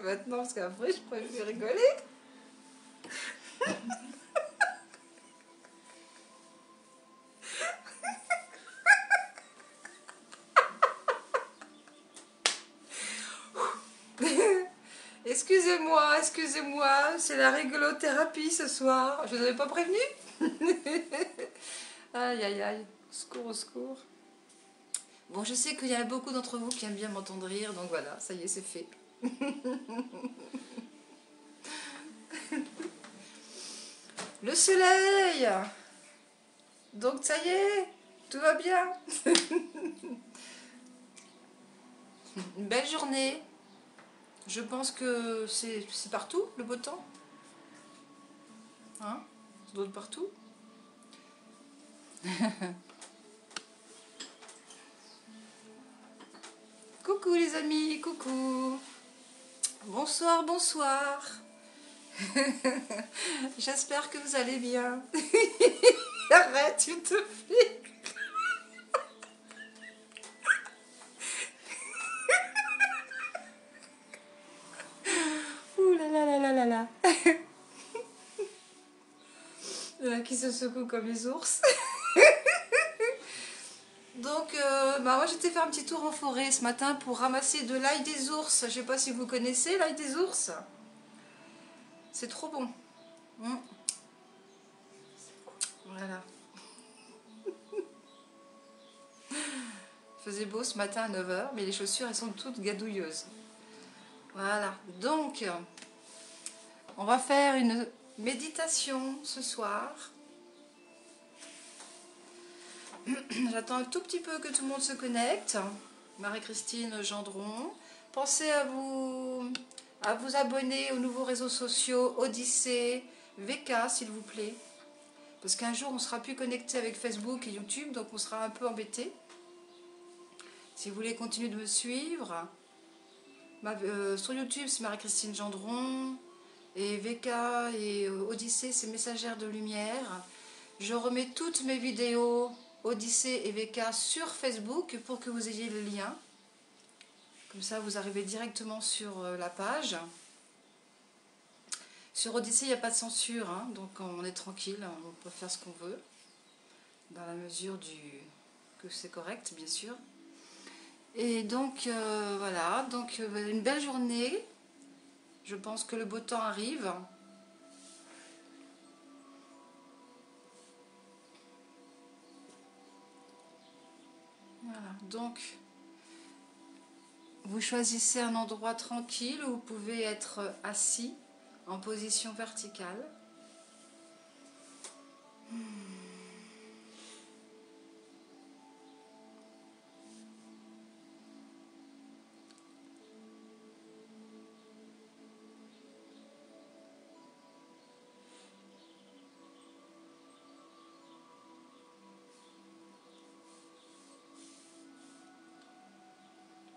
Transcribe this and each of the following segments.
maintenant, parce qu'après, je préfère rigoler. Excusez-moi, excusez-moi, c'est la rigolothérapie ce soir. Je vous avais pas prévenu? Aïe, aïe, aïe, au secours, au secours. Bon, je sais qu'il y a beaucoup d'entre vous qui aiment bien m'entendre rire, donc voilà, ça y est, c'est fait. Le soleil! Donc ça y est, tout va bien. Une belle journée. Je pense que c'est partout, le beau temps. Hein? Ça doit être partout. Coucou les amis, coucou. Bonsoir, bonsoir. J'espère que vous allez bien. Arrête, tu te fais. Ouh là là là là là là. Il y en a qui se secouent comme les ours. Donc, moi j'étais faire un petit tour en forêt ce matin pour ramasser de l'ail des ours. Je sais pas si vous connaissez l'ail des ours. C'est trop bon. Voilà. Il faisait beau ce matin à 9 h, mais les chaussures elles sont toutes gadouilleuses. Voilà. Donc, on va faire une méditation ce soir. J'attends un tout petit peu que tout le monde se connecte. Marie-Christine Gendron. Pensez à vous abonner aux nouveaux réseaux sociaux Odyssée, VK s'il vous plaît. Parce qu'un jour on ne sera plus connecté avec Facebook et YouTube, donc on sera un peu embêté. Si vous voulez continuer de me suivre, sur YouTube c'est Marie-Christine Gendron. Et VK et Odyssée c'est Messagère de Lumière. Je remets toutes mes vidéos Odyssée et VK sur Facebook pour que vous ayez le lien. Comme ça, vous arrivez directement sur la page. Sur Odyssée, il n'y a pas de censure, hein, donc on est tranquille, on peut faire ce qu'on veut, dans la mesure que c'est correct, bien sûr. Et donc, voilà, donc une belle journée. Je pense que le beau temps arrive. Voilà, donc... Vous choisissez un endroit tranquille où vous pouvez être assis en position verticale.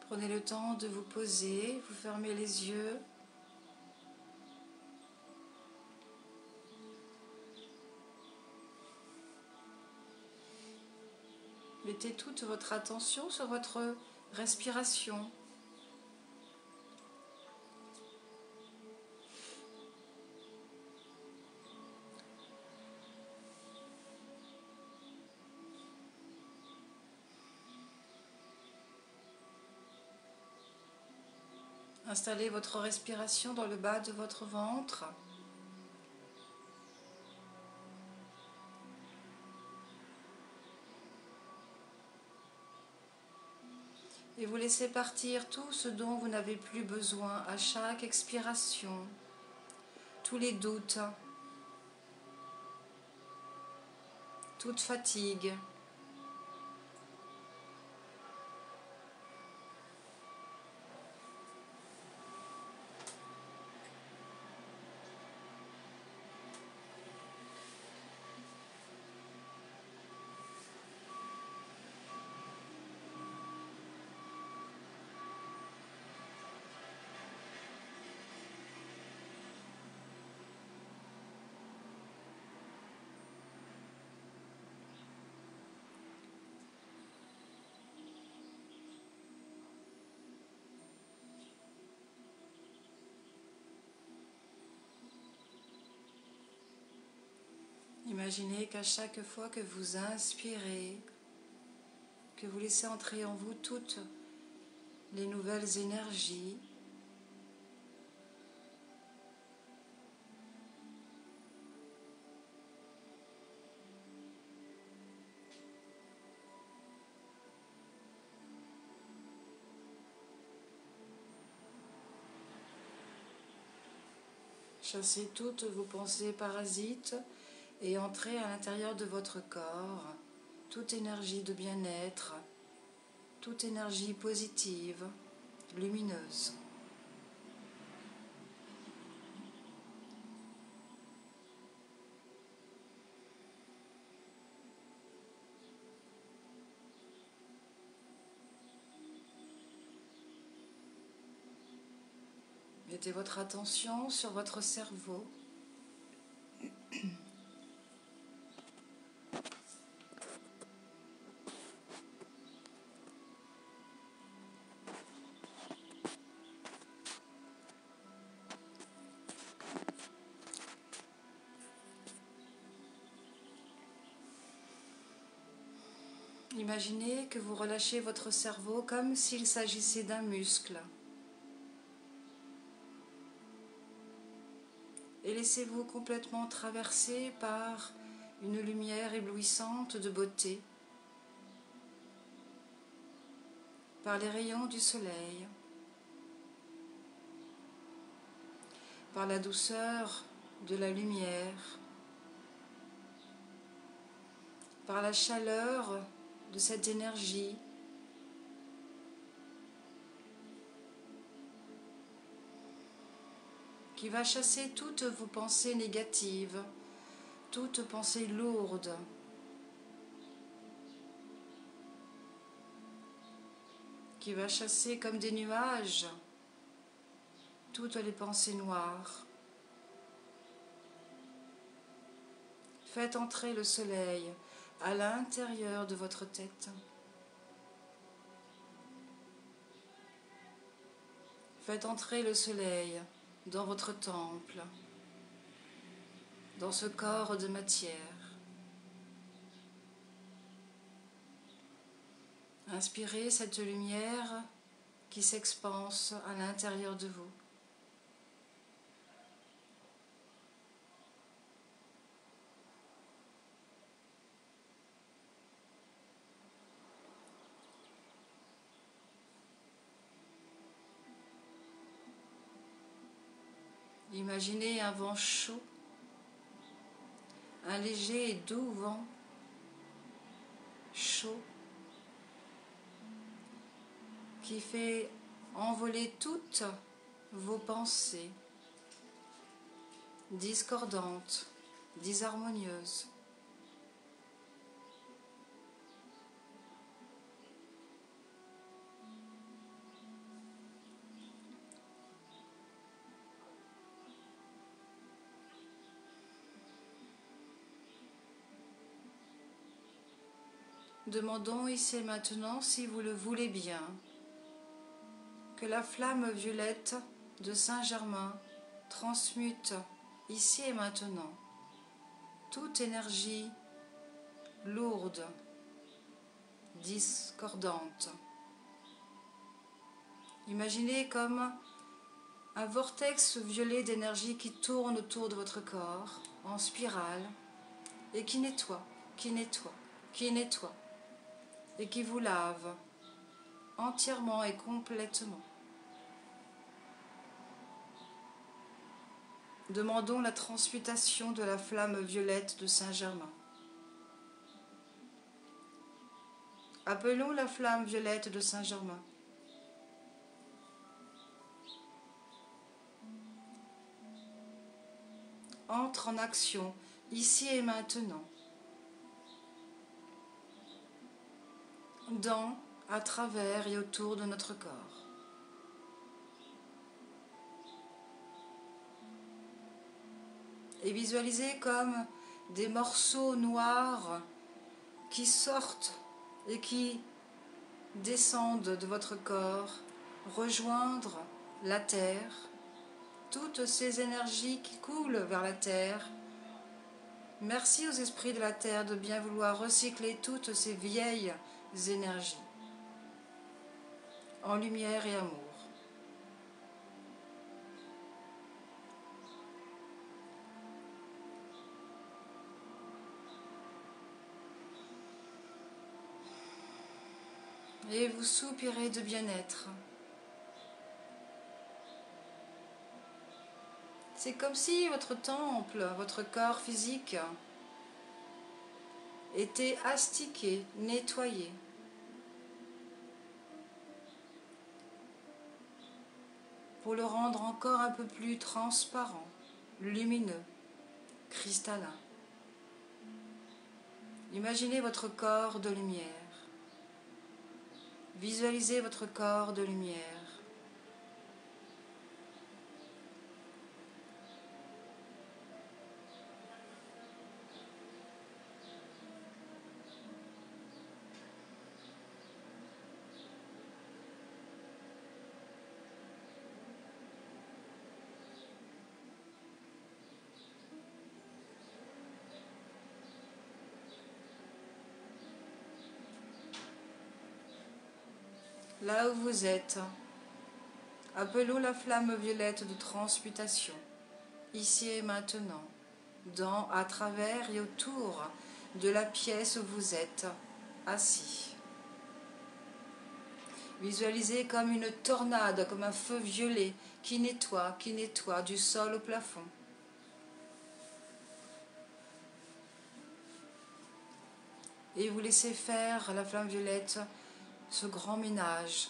Prenez le temps de vous poser, vous fermez les yeux. Mettez toute votre attention sur votre respiration. Installez votre respiration dans le bas de votre ventre. Et vous laissez partir tout ce dont vous n'avez plus besoin à chaque expiration. Tous les doutes, toute fatigue. Imaginez qu'à chaque fois que vous inspirez, que vous laissez entrer en vous toutes les nouvelles énergies, chassez toutes vos pensées parasites et entrez à l'intérieur de votre corps toute énergie de bien-être, toute énergie positive, lumineuse. Mettez votre attention sur votre cerveau. Imaginez que vous relâchez votre cerveau comme s'il s'agissait d'un muscle. Et laissez-vous complètement traverser par une lumière éblouissante de beauté, par les rayons du soleil, par la douceur de la lumière, par la chaleur de cette énergie qui va chasser toutes vos pensées négatives, toutes pensées lourdes, qui va chasser comme des nuages toutes les pensées noires. Faites entrer le soleil à l'intérieur de votre tête. Faites entrer le soleil dans votre temple, dans ce corps de matière. Inspirez cette lumière qui s'expanse à l'intérieur de vous. Imaginez un vent chaud, un léger et doux vent chaud qui fait envoler toutes vos pensées discordantes, disharmonieuses. Demandons ici et maintenant, si vous le voulez bien, que la flamme violette de Saint-Germain transmute ici et maintenant toute énergie lourde, discordante. Imaginez comme un vortex violet d'énergie qui tourne autour de votre corps en spirale et qui nettoie, qui nettoie, qui nettoie et qui vous lave entièrement et complètement. Demandons la transmutation de la flamme violette de Saint-Germain. Appelons la flamme violette de Saint-Germain. Entre en action, ici et maintenant, dans, à travers et autour de notre corps. Et visualisez comme des morceaux noirs qui sortent et qui descendent de votre corps, rejoindre la terre, toutes ces énergies qui coulent vers la terre, Merci aux esprits de la terre de bien vouloir recycler toutes ces vieilles énergies en lumière et amour. Et vous soupirez de bien-être. C'est comme si votre temple, votre corps physique était astiqué, nettoyé. Pour le rendre encore un peu plus transparent, lumineux, cristallin. Imaginez votre corps de lumière. Visualisez votre corps de lumière. Là où vous êtes, appelons la flamme violette de transmutation, ici et maintenant, dans, à travers et autour de la pièce où vous êtes assis. Visualisez comme une tornade, comme un feu violet qui nettoie du sol au plafond. Et vous laissez faire la flamme violette ce grand ménage.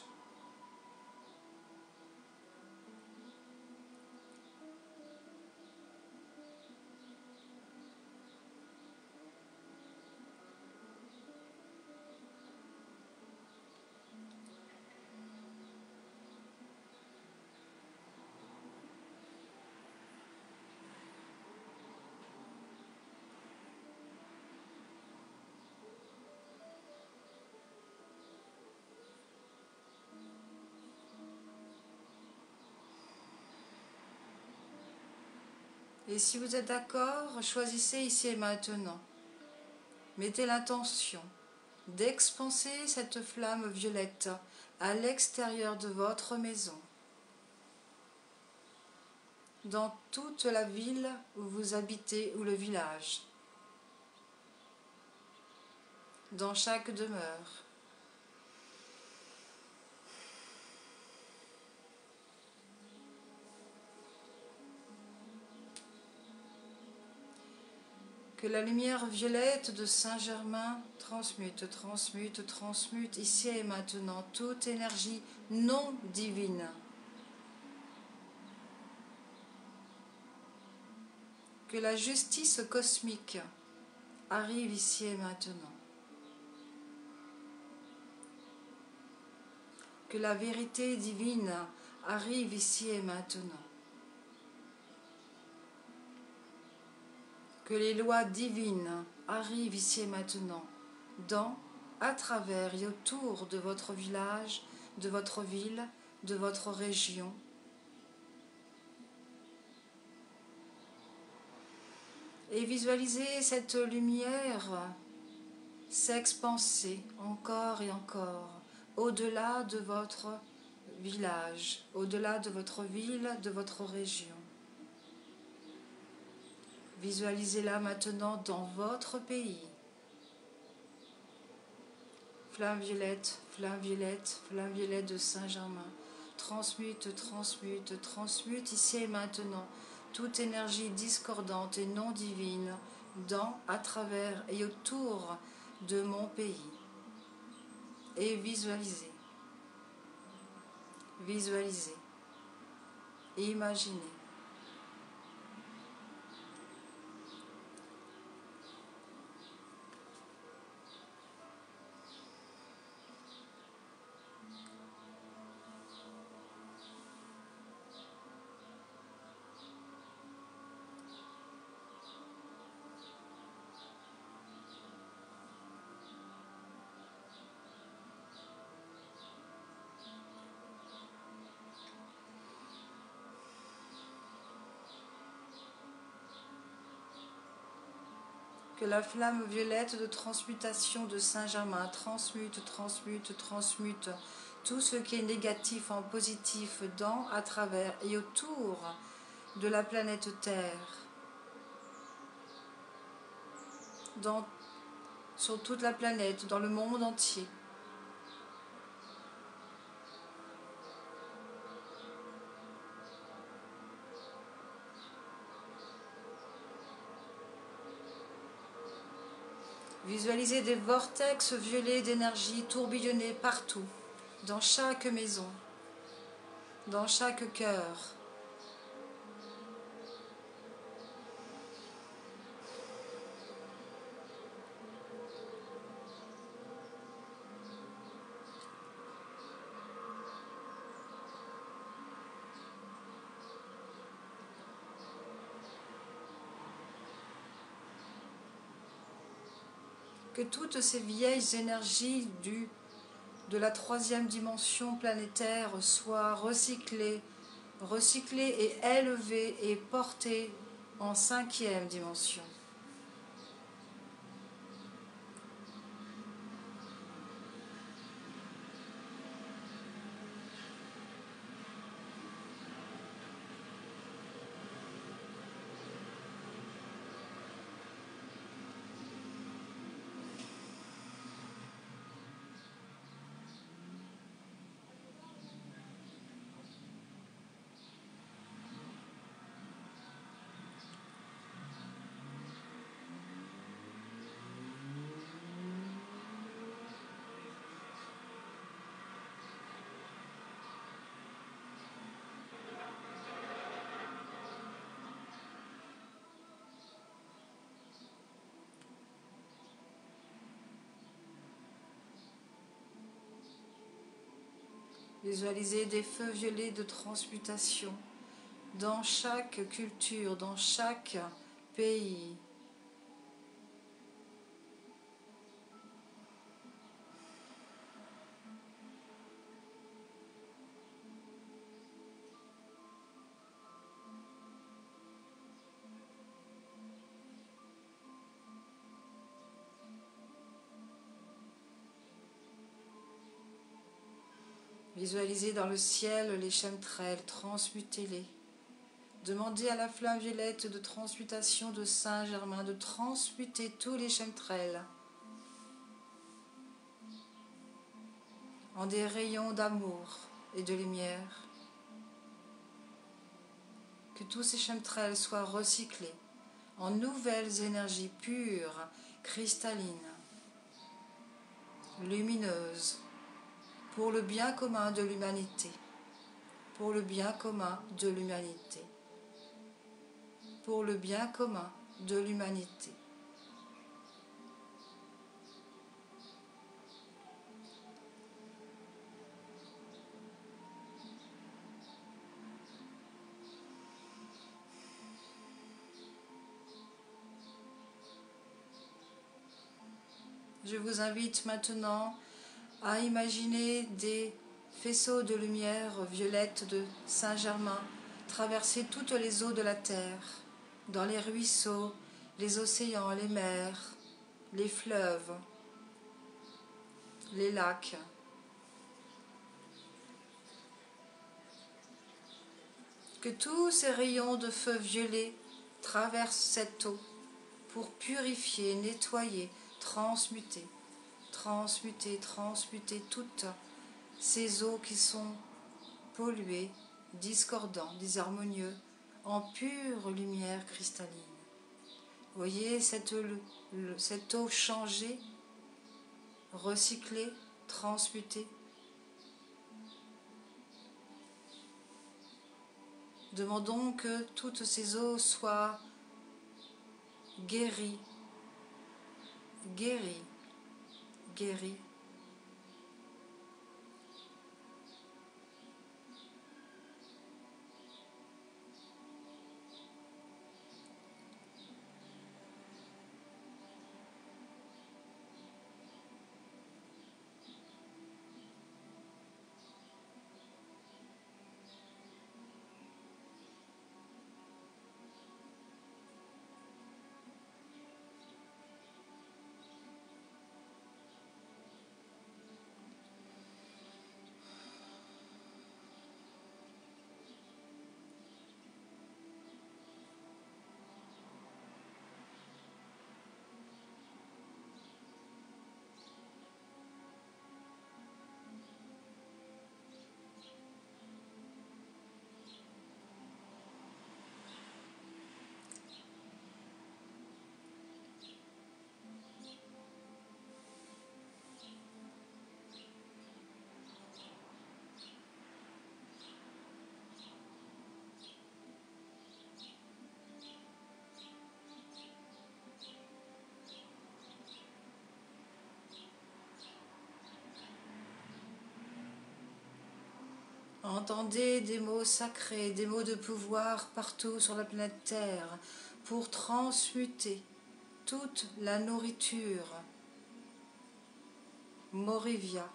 Et si vous êtes d'accord, choisissez ici et maintenant. Mettez l'intention d'expanser cette flamme violette à l'extérieur de votre maison, dans toute la ville où vous habitez ou le village, dans chaque demeure. Que la lumière violette de Saint-Germain transmute ici et maintenant toute énergie non divine. Que la justice cosmique arrive ici et maintenant. Que la vérité divine arrive ici et maintenant. Que les lois divines arrivent ici et maintenant, dans, à travers et autour de votre village, de votre ville, de votre région. Et visualisez cette lumière s'expanser encore et encore, au-delà de votre village, au-delà de votre ville, de votre région. Visualisez-la maintenant dans votre pays. Flamme violette, flamme violette, flamme violette de Saint-Germain. Transmute ici et maintenant toute énergie discordante et non divine dans, à travers et autour de mon pays. Et visualisez, imaginez. Que la flamme violette de transmutation de Saint-Germain transmute, transmute, transmute tout ce qui est négatif en positif dans, à travers et autour de la planète Terre, sur toute la planète, dans le monde entier. Visualisez des vortex violets d'énergie tourbillonner partout, dans chaque maison, dans chaque cœur. Que toutes ces vieilles énergies de la troisième dimension planétaire soient recyclées et élevées et portées en cinquième dimension. Visualisez des feux violets de transmutation dans chaque culture, dans chaque pays. Visualisez dans le ciel les chemtrails, transmutez-les. Demandez à la flamme violette de transmutation de Saint-Germain de transmuter tous les chemtrails en des rayons d'amour et de lumière. Que tous ces chemtrails soient recyclés en nouvelles énergies pures, cristallines, lumineuses, pour le bien commun de l'humanité, pour le bien commun de l'humanité, pour le bien commun de l'humanité. Je vous invite maintenant à imaginer des faisceaux de lumière violette de Saint-Germain traverser toutes les eaux de la terre, dans les ruisseaux, les océans, les mers, les fleuves, les lacs. Que tous ces rayons de feu violet traversent cette eau pour purifier, nettoyer, transmuter, transmuter, transmuter toutes ces eaux qui sont polluées, discordantes, disharmonieuses, en pure lumière cristalline. Voyez cette eau changée, recyclée, transmutée. Demandons que toutes ces eaux soient guéries, guéries, guéries. Entendez des mots sacrés, des mots de pouvoir partout sur la planète Terre pour transmuter toute la nourriture. Morivia,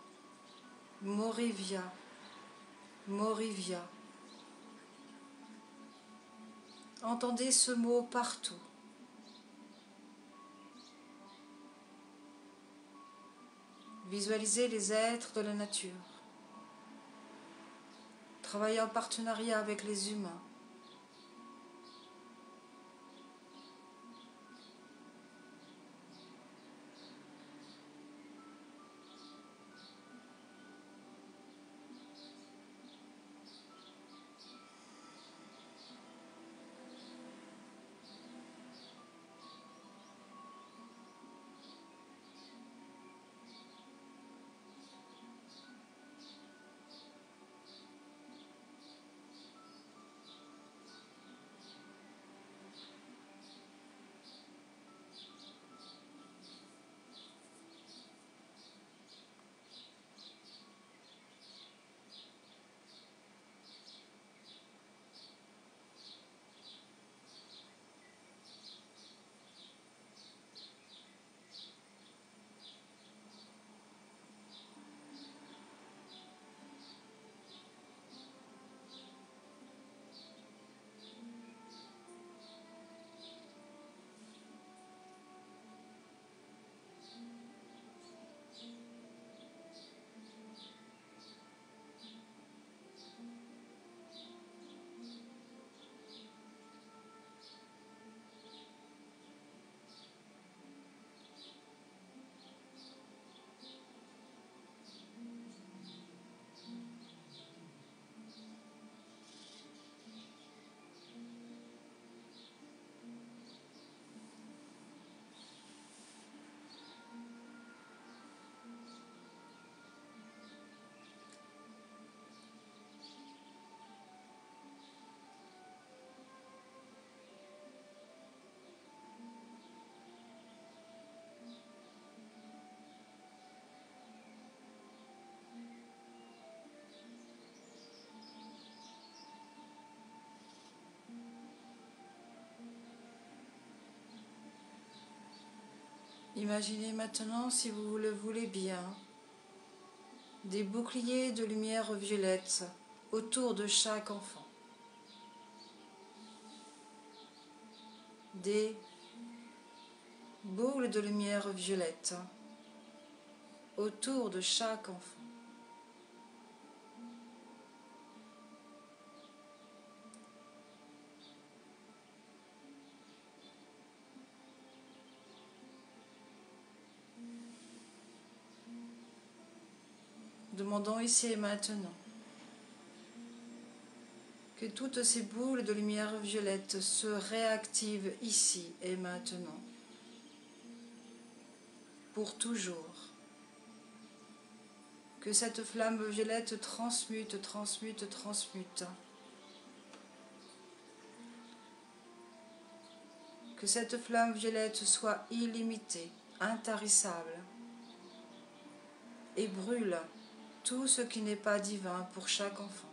Morivia, Morivia. Entendez ce mot partout. Visualisez les êtres de la nature. Travaillez en partenariat avec les humains. Imaginez maintenant, si vous le voulez bien, des boucliers de lumière violette autour de chaque enfant. Des boules de lumière violette autour de chaque enfant. Demandons ici et maintenant que toutes ces boules de lumière violette se réactivent ici et maintenant, pour toujours. Que cette flamme violette transmute, transmute, transmute. Que cette flamme violette soit illimitée, intarissable, et brûle tout ce qui n'est pas divin pour chaque enfant.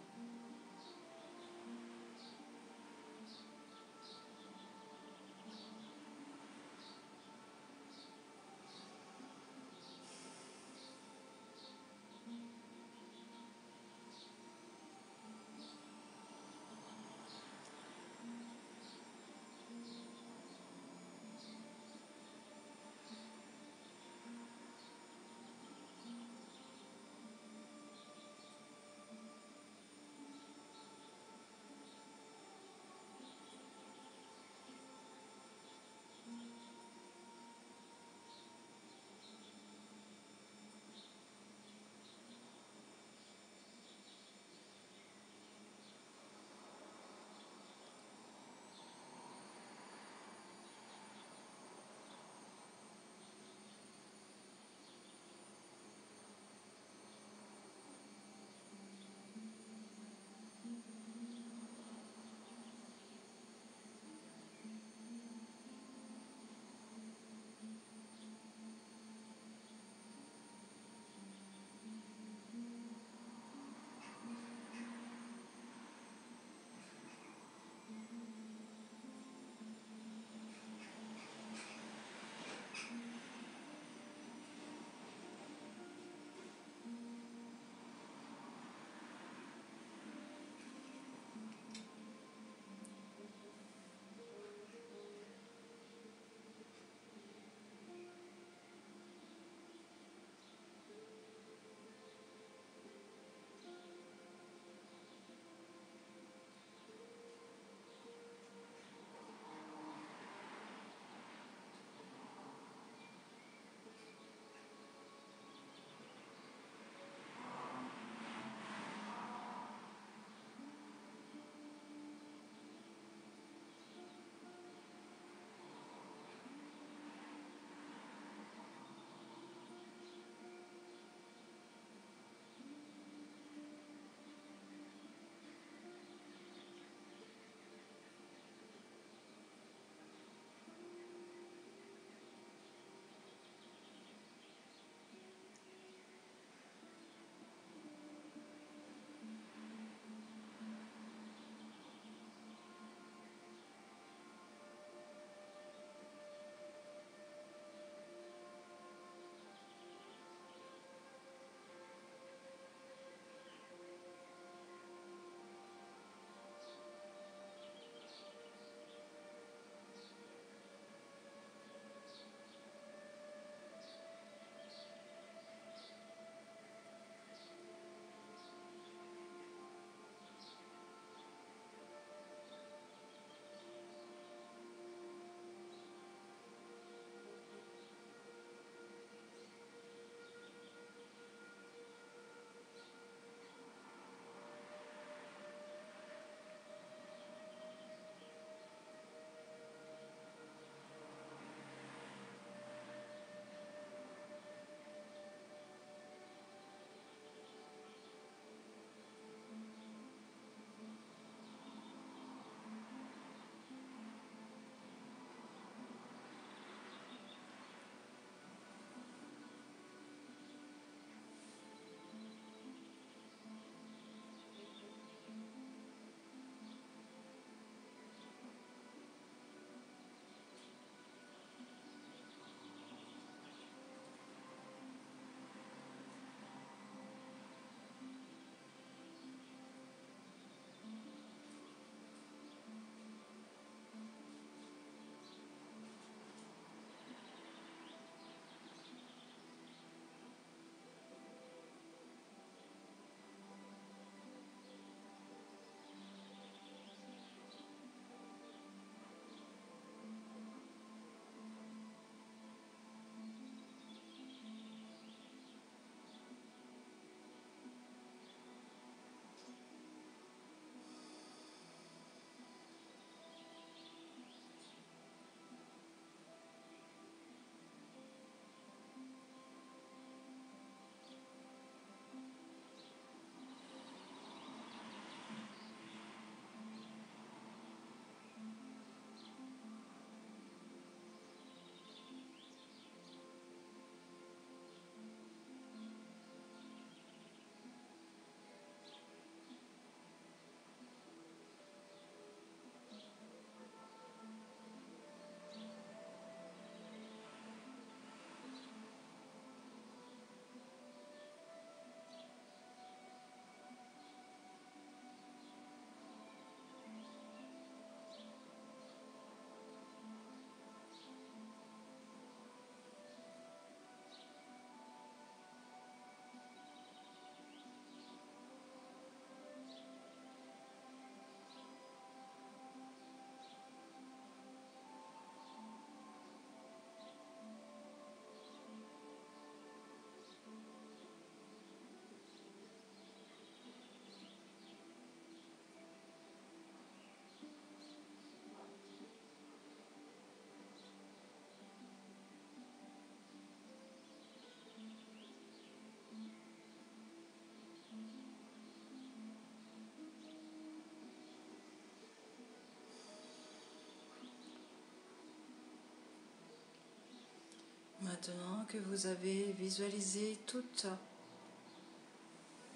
Maintenant que vous avez visualisé toute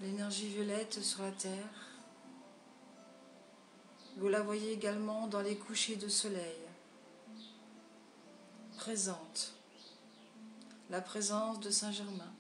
l'énergie violette sur la Terre, vous la voyez également dans les couchers de soleil, présente, la présence de Saint-Germain.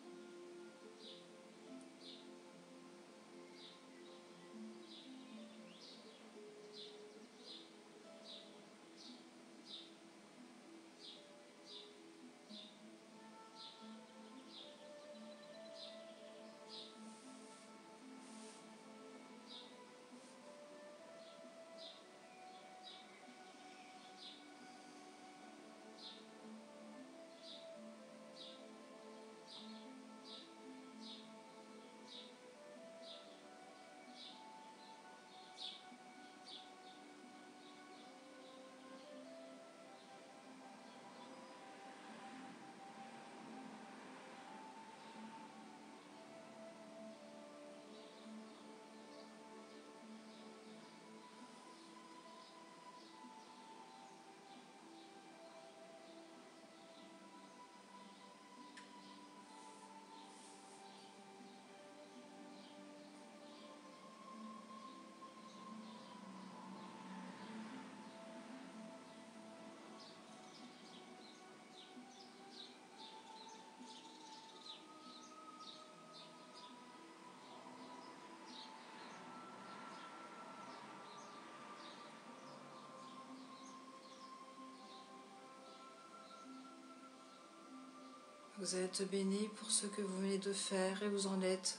Vous êtes béni pour ce que vous venez de faire et vous en êtes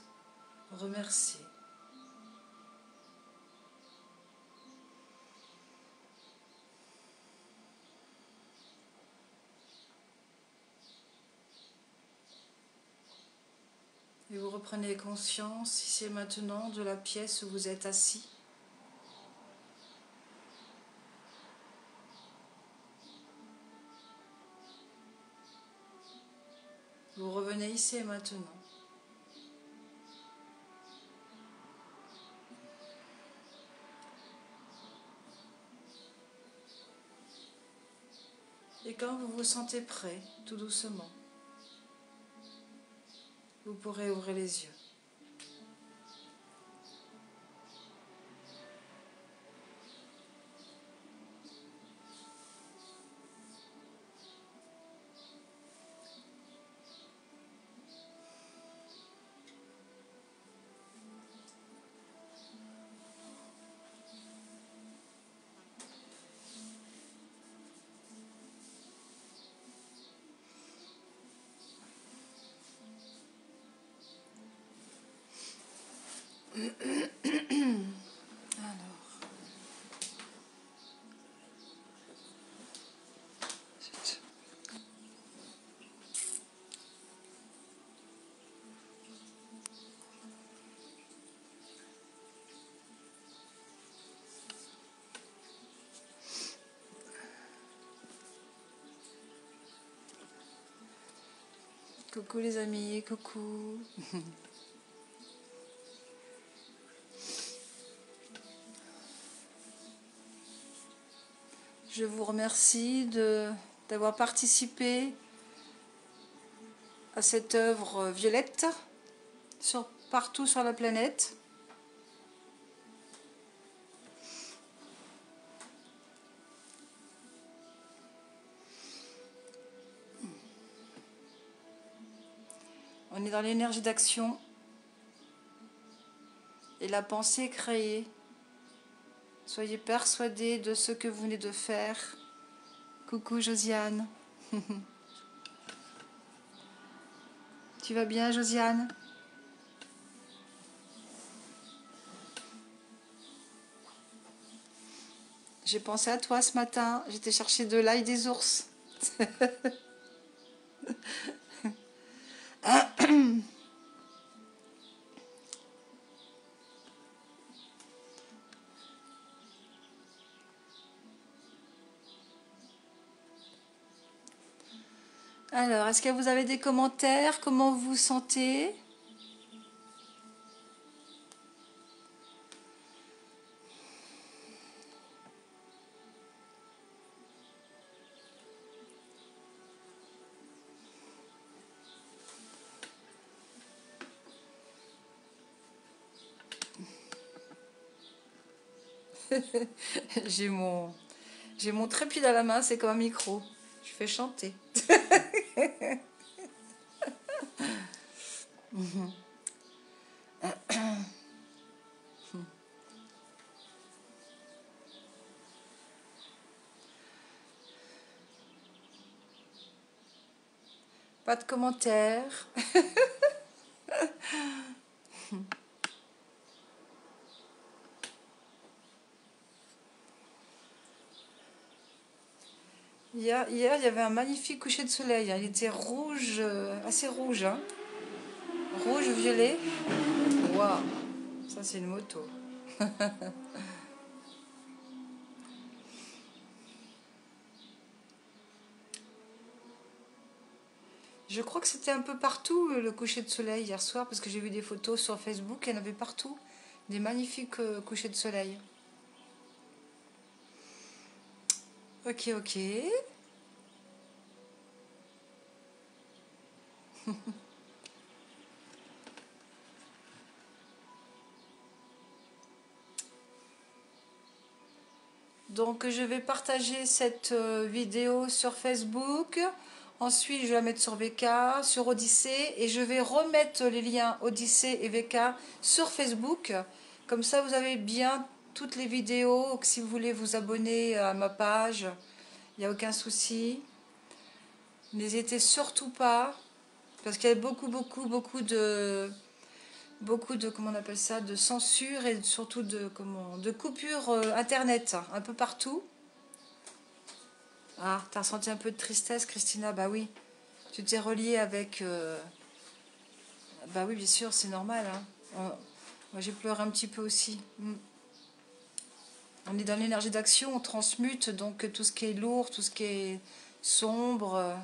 remercié. Et vous reprenez conscience ici et maintenant de la pièce où vous êtes assis. Vous revenez ici et maintenant. Et quand vous vous sentez prêt, tout doucement, vous pourrez ouvrir les yeux. Alors, zut. Coucou les amis, coucou. Je vous remercie d'avoir participé à cette œuvre violette partout sur la planète. On est dans l'énergie d'action et la pensée est créée. Soyez persuadés de ce que vous venez de faire. Coucou Josiane. Tu vas bien Josiane? J'ai pensé à toi ce matin. J'étais chercher de l'ail des ours. Alors, est-ce que vous avez des commentaires? Comment vous vous sentez? J'ai mon, j'ai mon trépied à la main, c'est comme un micro. Je fais chanter. Pas de commentaires. Hier, il y avait un magnifique coucher de soleil, hein. Il était rouge, assez rouge, hein. Rouge, violet. Waouh, ça c'est une moto. Je crois que c'était un peu partout le coucher de soleil hier soir, parce que j'ai vu des photos sur Facebook, il y en avait partout. Des magnifiques couchers de soleil. Ok, ok. Donc je vais partager cette vidéo sur Facebook. Ensuite, je vais la mettre sur VK, sur Odyssée. Et je vais remettre les liens Odyssée et VK sur Facebook. Comme ça, vous avez bien toutes les vidéos. Si vous voulez vous abonner à ma page, il n'y a aucun souci. N'hésitez surtout pas. Parce qu'il y a beaucoup de comment on appelle ça, de censure et surtout de coupures internet un peu partout. Ah, t'as ressenti un peu de tristesse, Christina? Bah oui, tu t'es reliée avec bah oui, bien sûr, c'est normal, hein. Moi j'ai pleuré un petit peu aussi. On est dans l'énergie d'action, on transmute, donc tout ce qui est lourd, tout ce qui est sombre,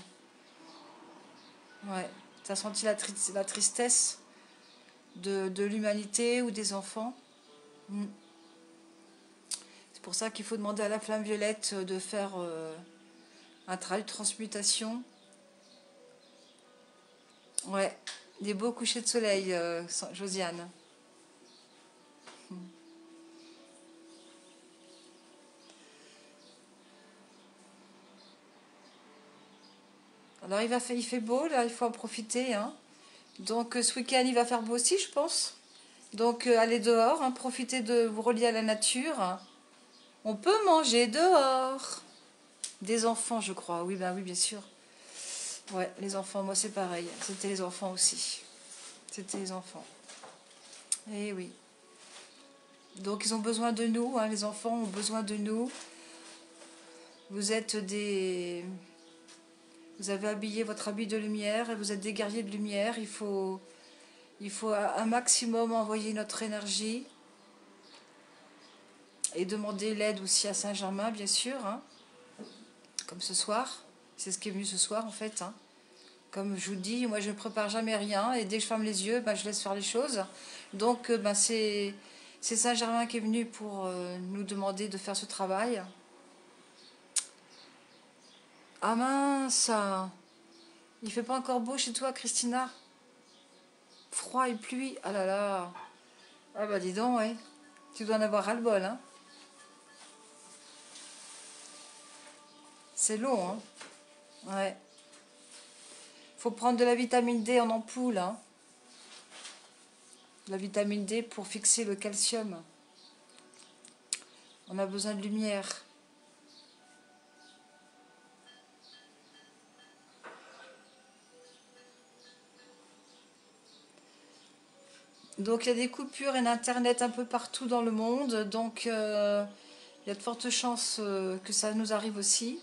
ouais. T'as senti la tristesse de l'humanité ou des enfants. Mm. C'est pour ça qu'il faut demander à la flamme violette de faire un travail de transmutation. Ouais, des beaux couchers de soleil, Josiane. Alors il fait beau, là, il faut en profiter, hein. Donc ce week-end il va faire beau aussi, je pense. Donc allez dehors, hein, profitez de vous relier à la nature. On peut manger dehors. Des enfants, je crois. Oui, ben oui, bien sûr. Ouais, les enfants, moi c'est pareil. C'était les enfants aussi. C'était les enfants. Eh oui. Donc ils ont besoin de nous, hein, les enfants ont besoin de nous. Vous êtes des... Vous avez habillé votre habit de lumière et vous êtes des guerriers de lumière. Il faut un maximum envoyer notre énergie et demander l'aide aussi à Saint-Germain, bien sûr, hein, comme ce soir. C'est ce qui est venu ce soir, en fait, hein. Comme je vous dis, moi, je ne prépare jamais rien et dès que je ferme les yeux, ben, je laisse faire les choses. Donc, ben, c'est Saint-Germain qui est venu pour nous demander de faire ce travail. Ah mince, il fait pas encore beau chez toi, Christina? Froid et pluie, ah là là. Ah bah dis donc, ouais. Tu dois en avoir ras-le-bol, hein. C'est long, hein. Ouais. Faut prendre de la vitamine D en ampoule, hein. La vitamine D pour fixer le calcium. On a besoin de lumière. Donc il y a des coupures d'internet un peu partout dans le monde. Donc il y a de fortes chances que ça nous arrive aussi.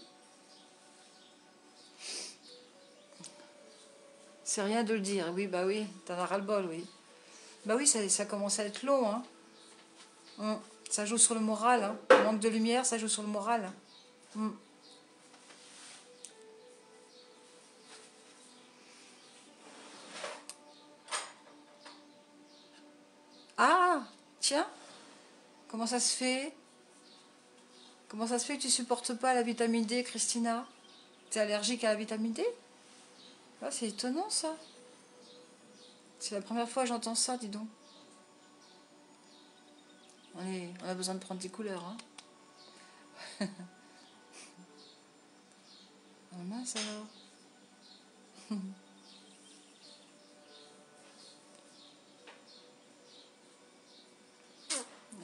C'est rien de le dire. Oui, bah oui, t'en as ras-le-bol, oui. Bah oui, ça commence à être long, hein. Ça joue sur le moral, hein. Le manque de lumière, ça joue sur le moral. Hum. Ah, tiens, comment ça se fait? Comment ça se fait que tu supportes pas la vitamine D, Christina? T'es allergique à la vitamine D? Ah, c'est étonnant, ça. C'est la première fois que j'entends ça, dis donc. On a besoin de prendre des couleurs. Hein. Oh mince alors.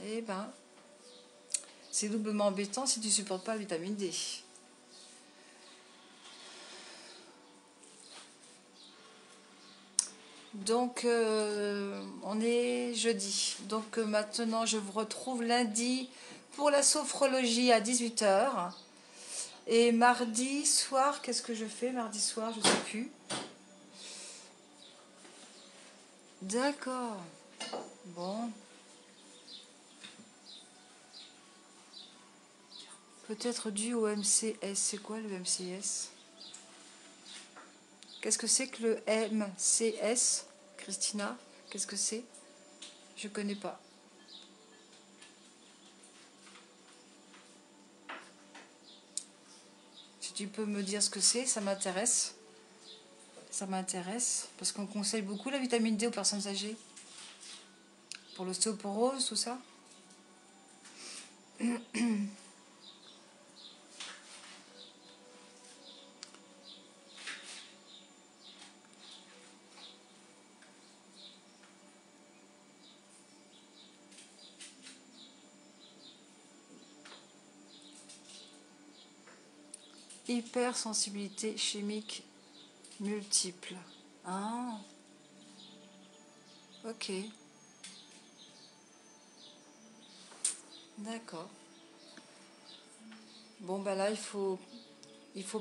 Eh ben, c'est doublement embêtant si tu supportes pas la vitamine D. Donc, on est jeudi. Donc, maintenant, je vous retrouve lundi pour la sophrologie à 18 h. Et mardi soir, qu'est-ce que je fais mardi soir? Je ne sais plus. D'accord. Bon. Peut-être dû au MCS. C'est quoi le MCS? Qu'est-ce que c'est que le MCS, Christina? Qu'est-ce que c'est? Je connais pas. Si tu peux me dire ce que c'est, ça m'intéresse. Ça m'intéresse. Parce qu'on conseille beaucoup la vitamine D aux personnes âgées. Pour l'ostéoporose, tout ça. Hypersensibilité chimique multiple. Ah, ok. D'accord. Bon, bah là, il faut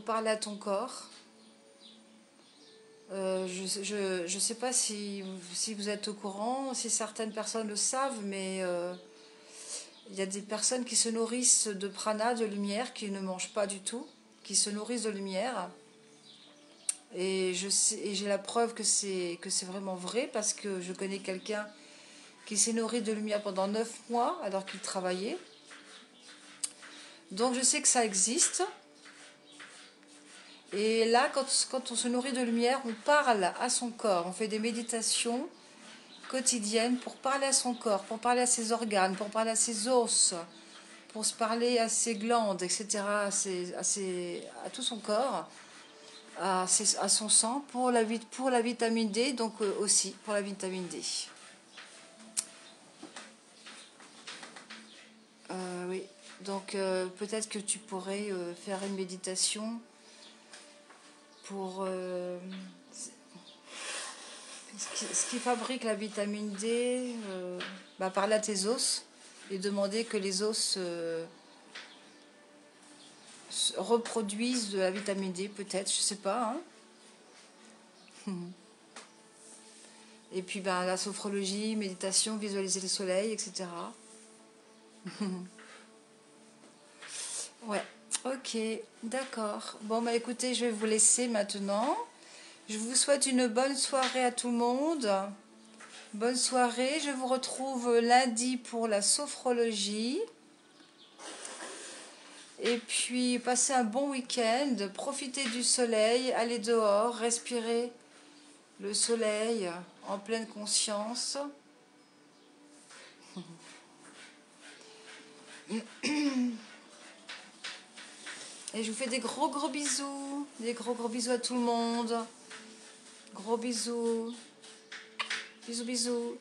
parler à ton corps. Je sais pas si vous êtes au courant, si certaines personnes le savent, mais il y a des personnes qui se nourrissent de prana, de lumière, qui ne mangent pas du tout, qui se nourrissent de lumière. Et j'ai la preuve que c'est vraiment vrai parce que je connais quelqu'un qui s'est nourri de lumière pendant 9 mois alors qu'il travaillait. Donc je sais que ça existe. Et là, quand on se nourrit de lumière, on parle à son corps. On fait des méditations quotidiennes pour parler à son corps, pour parler à ses organes, pour parler à ses os, pour se parler à ses glandes, etc., à tout son corps, à son sang, pour la vitamine D, donc aussi pour la vitamine D. Oui, donc peut-être que tu pourrais faire une méditation pour ce qui fabrique la vitamine D, parler à tes os et demander que les os reproduisent de la vitamine D, peut-être, je sais pas. Hein. Et puis la sophrologie, méditation, visualiser le soleil, etc. Ouais, ok, d'accord. Bon, bah écoutez, je vais vous laisser maintenant. Je vous souhaite une bonne soirée à tout le monde. Bonne soirée. Je vous retrouve lundi pour la sophrologie. Et puis, passez un bon week-end. Profitez du soleil. Allez dehors. Respirez le soleil en pleine conscience. Et je vous fais des gros bisous. Des gros bisous à tout le monde. Gros bisous. Bisous.